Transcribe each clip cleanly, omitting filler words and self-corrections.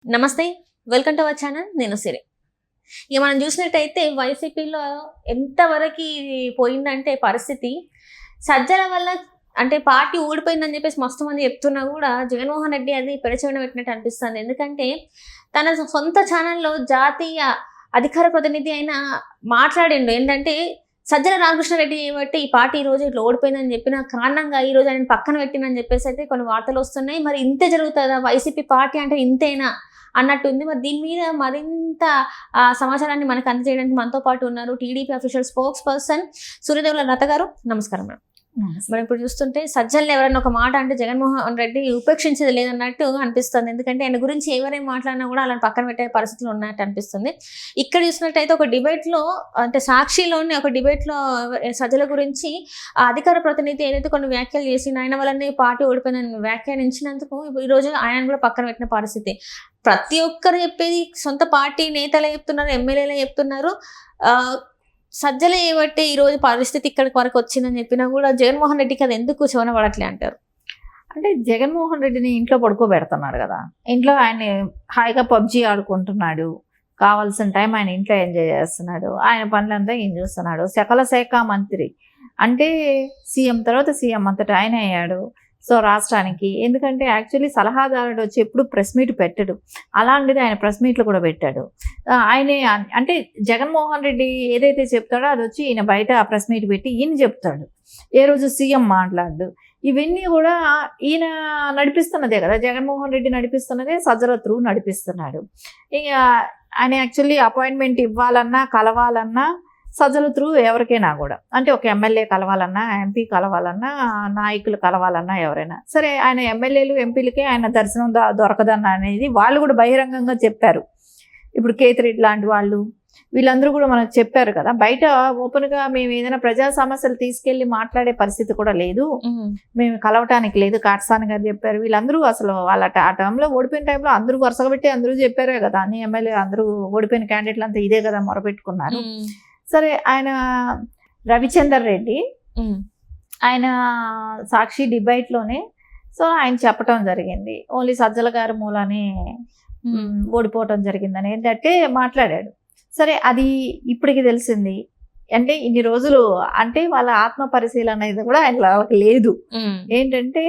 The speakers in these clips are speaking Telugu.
నమస్తే, వెల్కమ్ టు అవర్ ఛానల్. నేను సిరి. ఇక మనం చూసినట్టయితే వైసీపీలో ఎంతవరకు పోయిందంటే పరిస్థితి, సజ్జల వల్ల అంటే పార్టీ ఊడిపోయిందని చెప్పేసి మస్తు మంది చెప్తున్నా కూడా జగన్మోహన్ రెడ్డి అది పెడచెవిన పెట్టినట్టు అనిపిస్తుంది. ఎందుకంటే తన సొంత ఛానల్లో జాతీయ అధికార ప్రతినిధి అయిన మాట్లాడిండు ఏంటంటే సజ్జల రామకృష్ణారెడ్డి చేయబట్టి ఈ పార్టీ ఈ రోజు ఇట్లా ఓడిపోయిందని చెప్పిన కారణంగా ఈ రోజు ఆయన పక్కన పెట్టినని చెప్పేసి అయితే కొన్ని వార్తలు వస్తున్నాయి. మరి ఇంతే జరుగుతుందా? వైసీపీ పార్టీ అంటే ఇంతేనా అన్నట్టుంది. మరి దీని మీద మరింత సమాచారాన్ని మనకు అందజేయడానికి మనతో పాటు ఉన్నారు టీడీపీ అఫీషియల్ స్పోక్స్ పర్సన్ సూర్యదేవుల లత గారు. నమస్కారం మేడం. మనం ఇప్పుడు చూస్తుంటే సజ్జల్ని ఎవరైనా ఒక మాట అంటే జగన్మోహన్ రెడ్డి ఉపేక్షించేది లేదన్నట్టు అనిపిస్తుంది. ఎందుకంటే ఆయన గురించి ఎవరేం మాట్లాడినా కూడా అలా పక్కన పెట్టే పరిస్థితులు ఉన్నట్టు అనిపిస్తుంది. ఇక్కడ చూసినట్టయితే ఒక డిబేట్లో అంటే సాక్షిలోని ఒక డిబేట్లో సజ్జల గురించి అధికార ప్రతినిధి ఏదైతే కొన్ని వ్యాఖ్యలు చేసి ఆయన వల్లనే పార్టీ ఓడిపోయిందని వ్యాఖ్యానించినందుకు ఈరోజు ఆయన కూడా పక్కన పెట్టిన పరిస్థితి. ప్రతి ఒక్కరు చెప్పేది సొంత పార్టీ నేతలే చెప్తున్నారు, ఎమ్మెల్యేలే చెప్తున్నారు. సజ్జల ఏబట్టి ఈరోజు పరిస్థితి ఇక్కడికి వరకు వచ్చిందని చెప్పినా కూడా జగన్మోహన్ రెడ్డికి అది ఎందుకు చెవన పడట్లే అంటారు? అంటే జగన్మోహన్ రెడ్డిని ఇంట్లో పడుకోబెడుతున్నారు కదా. ఇంట్లో ఆయన హాయిగా పబ్జీ ఆడుకుంటున్నాడు, కావాల్సిన టైం ఆయన ఇంట్లో ఎంజాయ్ చేస్తున్నాడు, ఆయన పనులంతా ఏం చూస్తున్నాడు. సకల శాఖ మంత్రి అంటే సీఎం తర్వాత సీఎం అంతటా ఆయన అయ్యాడు. సో రాష్ట్రానికి ఎందుకంటే యాక్చువల్లీ సలహాదారుడు వచ్చి ఎప్పుడు ప్రెస్ మీట్ పెట్టడు, అలాంటిది ఆయన ప్రెస్ మీట్లు కూడా పెట్టాడు. ఆయనే అంటే జగన్మోహన్ రెడ్డి ఏదైతే చెప్తాడో అది వచ్చి ఈయన బయట ఆ ప్రెస్ మీట్ పెట్టి ఈయన చెప్తాడు. ఏ రోజు సీఎం మాట్లాడు. ఇవన్నీ కూడా ఈయన నడిపిస్తున్నదే కదా, జగన్మోహన్ రెడ్డి నడిపిస్తున్నదే, సజ్జల త్రూ నడిపిస్తున్నాడు. ఇక ఆయన యాక్చువల్లీ అపాయింట్మెంట్ ఇవ్వాలన్నా కలవాలన్నా సజ్జల త్రూ ఎవరికైనా కూడా, అంటే ఒక ఎమ్మెల్యే కలవాలన్నా, ఎంపీ కలవాలన్నా, నాయకులు కలవాలన్నా ఎవరైనా సరే ఆయన ఎమ్మెల్యేలు ఎంపీలకే ఆయన దర్శనం దొరకదన్న అనేది వాళ్ళు కూడా బహిరంగంగా చెప్పారు. ఇప్పుడు కేతిరెడ్డి లాంటి వాళ్ళు వీళ్ళందరూ కూడా మనకు చెప్పారు కదా. బయట ఓపెన్గా మేము ఏదైనా ప్రజా సమస్యలు తీసుకెళ్ళి మాట్లాడే పరిస్థితి కూడా లేదు, మేము కలవటానికి లేదు, కాటసాని గారు చెప్పారు. వీళ్ళందరూ అసలు వాళ్ళ ఆ టైంలో ఓడిపోయిన టైంలో అందరూ వరుసగా పెట్టి అందరూ చెప్పారే కదా, అన్ని ఎమ్మెల్యే అందరూ ఓడిపోయిన క్యాండిడేట్లు అంతా ఇదే కదా మొరపెట్టుకున్నారు. సరే ఆయన రవిచందర్ రెడ్డి ఆయన సాక్షి డిబేట్లోనే సో ఆయన చెప్పటం జరిగింది, ఓన్లీ సజ్జల గారి మూలానే ఓడిపోవటం జరిగిందని ఏంటంటే మాట్లాడాడు. సరే అది ఇప్పటికి తెలిసింది. అంటే ఇన్ని రోజులు అంటే వాళ్ళ ఆత్మ పరిశీలన అనేది కూడా ఆయనకి లేదు. ఏంటంటే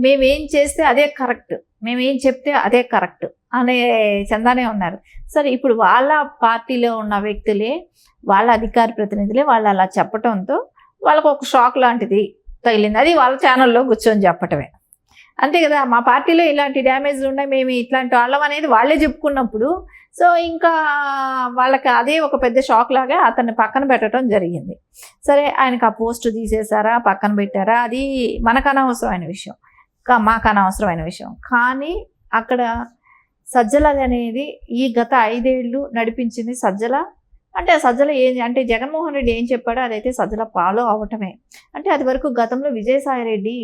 మేమేం చేస్తే అదే కరెక్ట్, మేమేం చెప్తే అదే కరెక్ట్ అనే చందానే ఉన్నారు. సరే ఇప్పుడు వాళ్ళ పార్టీలో ఉన్న వ్యక్తులే, వాళ్ళ అధికార ప్రతినిధులే వాళ్ళు అలా చెప్పటంతో వాళ్ళకు ఒక షాక్ లాంటిది తగిలింది. అది వాళ్ళ ఛానల్లో కూర్చొని చెప్పటమే అంతే కదా. మా పార్టీలో ఇలాంటి డ్యామేజ్లు ఉన్నాయి, మేము ఇట్లాంటి వాళ్ళం అనేది వాళ్ళే చెప్పుకున్నప్పుడు సో ఇంకా వాళ్ళకి అదే ఒక పెద్ద షాక్ లాగా అతన్ని పక్కన పెట్టడం జరిగింది. సరే ఆయనకు ఆ పోస్ట్ తీసేశారా, పక్కన పెట్టారా, అది మనకు అనవసరమైన విషయం, మాకు అనవసరమైన విషయం. కానీ అక్కడ సజ్జల అనేది ఈ గత 5 ఏళ్ళు నడిపించింది సజ్జల. అంటే సజ్జల ఏం అంటే జగన్మోహన్ రెడ్డి ఏం చెప్పాడో అదైతే సజ్జల ఫాలో అవటమే. అంటే అది వరకు గతంలో విజయసాయిరెడ్డి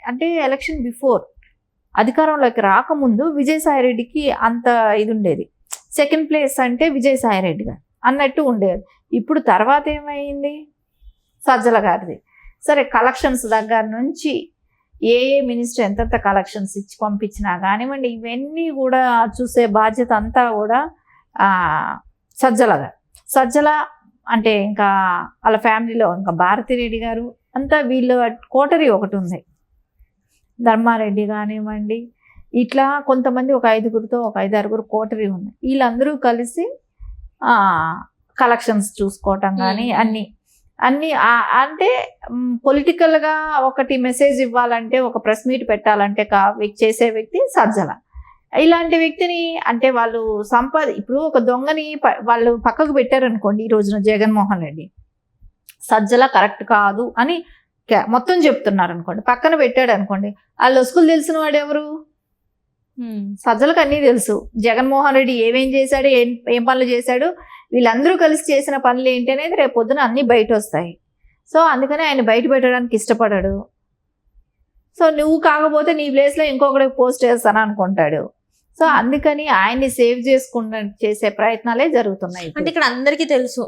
అంటే ఎలక్షన్ బిఫోర్ అధికారంలోకి రాకముందు విజయసాయిరెడ్డికి అంత ఇది ఉండేది, సెకండ్ ప్లేస్ అంటే విజయసాయిరెడ్డి గారు అన్నట్టు ఉండేది. ఇప్పుడు తర్వాత ఏమైంది సజ్జల గారిది. సరే కలెక్షన్స్ దగ్గర నుంచి ఏ మినిస్టర్ ఎంతెంత కలెక్షన్స్ ఇచ్చి పంపించినా కానివ్వండి, ఇవన్నీ కూడా చూసే బాధ్యత అంతా కూడా సజ్జల గారు. సజ్జల అంటే ఇంకా వాళ్ళ ఫ్యామిలీలో ఇంకా భారతిరెడ్డి గారు అంతా వీళ్ళ కోటరీ ఒకటి ఉంది, ధర్మారెడ్డి కానివ్వండి, ఇట్లా కొంతమంది ఒక 5గురితో ఒక 5-6 కోటరీ ఉంది. వీళ్ళందరూ కలిసి కలెక్షన్స్ చూసుకోవటం కానీ అన్నీ అంటే పొలిటికల్గా ఒకటి మెసేజ్ ఇవ్వాలంటే ఒక ప్రెస్ మీట్ పెట్టాలంటే చేసే వ్యక్తి సజ్జల. ఇలాంటి వ్యక్తిని అంటే వాళ్ళు ఇప్పుడు ఒక దొంగని వాళ్ళు పక్కకు పెట్టారనుకోండి, ఈ రోజున జగన్మోహన్ రెడ్డి సజ్జల కరెక్ట్ కాదు అని మొత్తం చెప్తున్నారు అనుకోండి, పక్కన పెట్టాడు అనుకోండి, ఆ లొసుకులు తెలిసిన వాడు ఎవరు? సజ్జలకు అన్నీ తెలుసు. జగన్మోహన్ రెడ్డి ఏమేం చేశాడు, ఏం పనులు చేశాడు, వీళ్ళందరూ కలిసి చేసిన పనులు ఏంటి అనేది రేపు పొద్దున అన్నీ బయట వస్తాయి. సో అందుకని ఆయన బయట పెట్టడానికి ఇష్టపడాడు. సో నువ్వు కాకపోతే నీ ప్లేస్లో ఇంకొకటి పోస్ట్ చేస్తాను అనుకుంటాడు. సో అందుకని ఆయన్ని సేవ్ చేసుకున్న చేసే ప్రయత్నాలే జరుగుతున్నాయి అంటే ఇక్కడ అందరికీ తెలుసు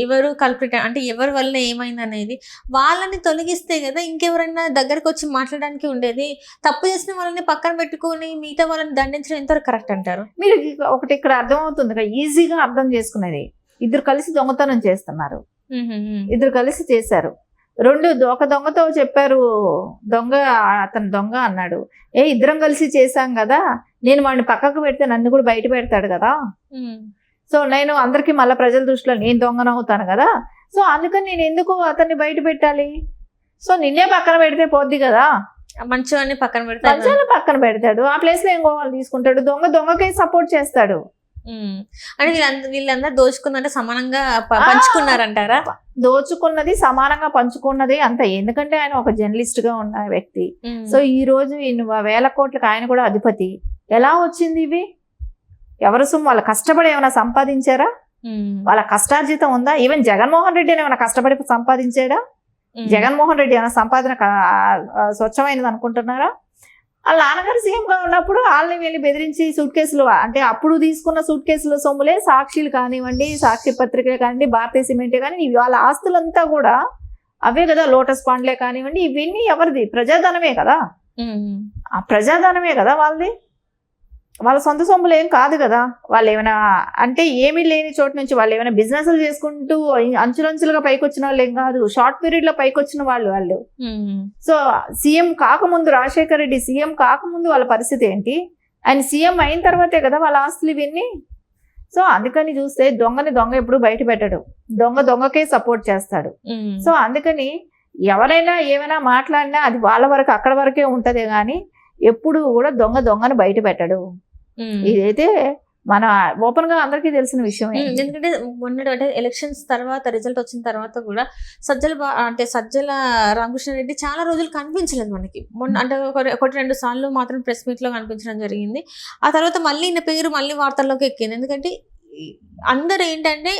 ఎవరు కల్ప్రిట్, అంటే ఎవరి వల్ల ఏమైంది అనేది. వాళ్ళని తొలగిస్తే కదా ఇంకెవరైనా దగ్గరకు వచ్చి మాట్లాడడానికి ఉండేది. తప్పు చేసిన వాళ్ళని పక్కన పెట్టుకొని మిగతా వాళ్ళని దండించడం ఎంతవరకు కరెక్ట్ అంటారు? మీరు ఒకటి ఇక్కడ అర్థమవుతుంది కదా, ఈజీగా అర్థం చేసుకునేది. ఇద్దరు కలిసి దొంగతనం చేస్తున్నారు, ఇద్దరు కలిసి చేశారు. ఒక దొంగతో చెప్పారు, అతను దొంగ అన్నాడు, ఇద్దరం కలిసి చేశాం కదా, నేను వాడిని పక్కకు పెడితే నన్ను కూడా బయట పెడతాడు కదా, సో నేను అందరికి మళ్ళీ ప్రజల దృష్టిలో నేను దొంగనవుతాను కదా, సో అందుకని నేను ఎందుకు అతన్ని బయట పెట్టాలి, సో నిన్నే పక్కన పెడితే పోద్ది కదా, మంచివాడిని పక్కన పెడతాడు, మంచివాళ్ళని పక్కన పెడతాడు, ఆ ప్లేస్ లో ఇంకో వాళ్ళు తీసుకుంటాడు, దొంగకే సపోర్ట్ చేస్తాడు. అంటే వీళ్ళందరూ దోచుకుందంటే సమానంగా పంచుకున్నారంటారా? దోచుకున్నది సమానంగా పంచుకున్నది అంత, ఎందుకంటే ఆయన ఒక జర్నలిస్ట్ గా ఉన్న వ్యక్తి. సో ఈ రోజు వేల కోట్లకు ఆయన కూడా అధిపతి. ఎలా వచ్చింది ఇవి? ఎవరు సొమ్ము? వాళ్ళ కష్టపడి ఏమైనా సంపాదించారా? వాళ్ళ కష్టార్జితం ఉందా? ఈవెన్ జగన్మోహన్ రెడ్డి ఏమైనా కష్టపడి సంపాదించాడా? జగన్మోహన్ రెడ్డి ఏమైనా సంపాదన స్వచ్ఛమైనది అనుకుంటున్నారా? వాళ్ళ నాన్నగారు సీఎం గా ఉన్నప్పుడు వాళ్ళని వెళ్ళి బెదిరించి సూట్ కేసులు, అంటే అప్పుడు తీసుకున్న సూట్ కేసుల సొమ్ములే సాక్షులు కానివ్వండి, సాక్షి పత్రికలే కానివ్వండి, భారతీయ సిమెంటే కానీ వాళ్ళ ఆస్తులంతా కూడా అవే కదా. లోటస్ పాండ్లే కానివ్వండి, ఇవన్నీ ఎవరిది? ప్రజాధనమే కదా. ఆ ప్రజాధనమే కదా వాళ్ళది, వాళ్ళ సొంత సొమ్ములు ఏం కాదు కదా. వాళ్ళు ఏమైనా అంటే ఏమీ లేని చోటు నుంచి వాళ్ళు ఏమైనా బిజినెస్లు చేసుకుంటూ అంచులంచులుగా పైకి వచ్చిన వాళ్ళు ఏం కాదు, షార్ట్ పీరియడ్ లో పైకి వచ్చిన వాళ్ళు. సో సీఎం కాకముందు, రాజశేఖర రెడ్డి సీఎం కాకముందు వాళ్ళ పరిస్థితి ఏంటి? ఆయన సీఎం అయిన తర్వాతే కదా వాళ్ళ ఆస్తులు ఇవన్నీ. సో అందుకని చూస్తే దొంగ ఎప్పుడు బయట పెట్టడు, దొంగకే సపోర్ట్ చేస్తాడు. సో అందుకని ఎవరైనా ఏమైనా మాట్లాడినా అది వాళ్ళ వరకు అక్కడ వరకే ఉంటదే గాని ఎప్పుడు కూడా దొంగను బయట పెట్టడు. ఇదైతే మన ఓపెన్ గా అందరికీ తెలిసిన విషయం. ఎందుకంటే మొన్నటి ఎలక్షన్స్ తర్వాత రిజల్ట్ వచ్చిన తర్వాత కూడా సజ్జల రామకృష్ణారెడ్డి చాలా రోజులు కనిపించలేదు మనకి. మొన్న అంటే ఒకటి రెండు సార్లు మాత్రం ప్రెస్ మీట్ లో కనిపించడం జరిగింది. ఆ తర్వాత మళ్ళీ ఈయన పేరు మళ్ళీ వార్తల్లోకి ఎక్కింది. ఎందుకంటే అందరు ఏంటంటే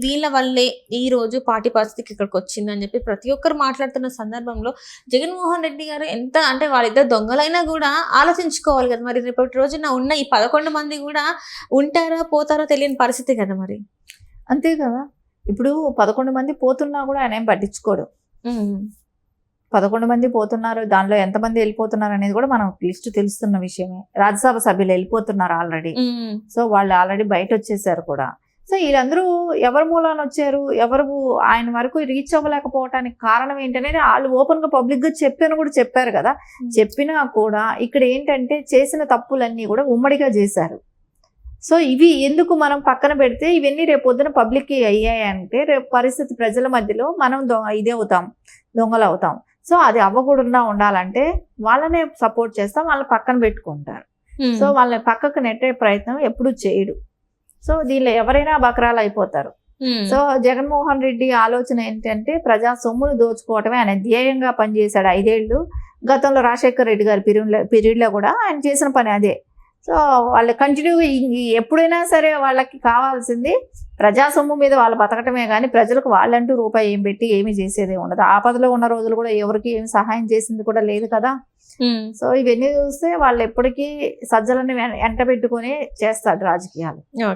వీళ్ళ వల్లే ఈ రోజు పార్టీ పరిస్థితికి ఇక్కడికి వచ్చింది అని చెప్పి ప్రతి ఒక్కరు మాట్లాడుతున్న సందర్భంలో జగన్మోహన్ రెడ్డి గారు ఎంత అంటే వాళ్ళిద్దరు దొంగలైనా కూడా ఆలోచించుకోవాలి కదా. మరి రేపటి రోజున ఉన్న ఈ 11 మంది కూడా ఉంటారా పోతారో తెలియని పరిస్థితి కదా మరి. అంతే కదా. ఇప్పుడు 11 మంది పోతున్నా కూడా ఆయన ఏం పట్టించుకోడు. 11 మంది పోతున్నారు, దానిలో ఎంతమంది వెళ్ళిపోతున్నారు అనేది కూడా మనం లిస్టు తెలుస్తున్న విషయమే. రాజ్యసభ సభ్యులు వెళ్ళిపోతున్నారు ఆల్రెడీ. సో వాళ్ళు ఆల్రెడీ బయట వచ్చేసారు కూడా. సో వీళ్ళందరూ ఎవరి మూలాన వచ్చారు, ఎవరు ఆయన వరకు రీచ్ అవ్వలేకపోవటానికి కారణం ఏంటనేది వాళ్ళు ఓపెన్ గా పబ్లిక్ గా చెప్పాను కూడా చెప్పారు కదా. చెప్పినా కూడా ఇక్కడ ఏంటంటే చేసిన తప్పులన్నీ కూడా ఉమ్మడిగా చేశారు. సో ఇవి ఎందుకు మనం పక్కన పెడితే ఇవన్నీ రేపు పొద్దున పబ్లిక్కి అయ్యాయంటే రేపు పరిస్థితి ప్రజల మధ్యలో మనం ఇదే అవుతాం, దొంగలు అవుతాం. సో అది అవ్వకుండా ఉండాలంటే వాళ్ళనే సపోర్ట్ చేస్తాం, వాళ్ళని పక్కన పెట్టుకుంటారు. సో వాళ్ళని పక్కకు నెట్టే ప్రయత్నం ఎప్పుడు చేయడు. సో దీనిలో ఎవరైనా బకరాలు అయిపోతారు. సో జగన్మోహన్ రెడ్డి ఆలోచన ఏంటంటే ప్రజా సొమ్మును దోచుకోవటమే ఆయన ధ్యేయంగా పనిచేశాడు 5 ఏళ్ళు. గతంలో రాజశేఖర రెడ్డి గారి పీరియడ్లో కూడా ఆయన చేసిన పని అదే. సో వాళ్ళు కంటిన్యూ ఎప్పుడైనా సరే వాళ్ళకి కావాల్సింది ప్రజా సొమ్ము మీద వాళ్ళు బతకటమే కానీ ప్రజలకు వాళ్ళంటూ రూపాయి ఏం పెట్టి ఏమీ చేసేదే ఉండదు. ఆపదలో ఉన్న రోజులు కూడా ఎవరికి ఏమి సహాయం చేసింది కూడా లేదు కదా. సో ఇవన్నీ చూస్తే వాళ్ళు ఎప్పటికీ సజ్జలని వెంట పెట్టుకుని చేస్తారు రాజకీయాలు.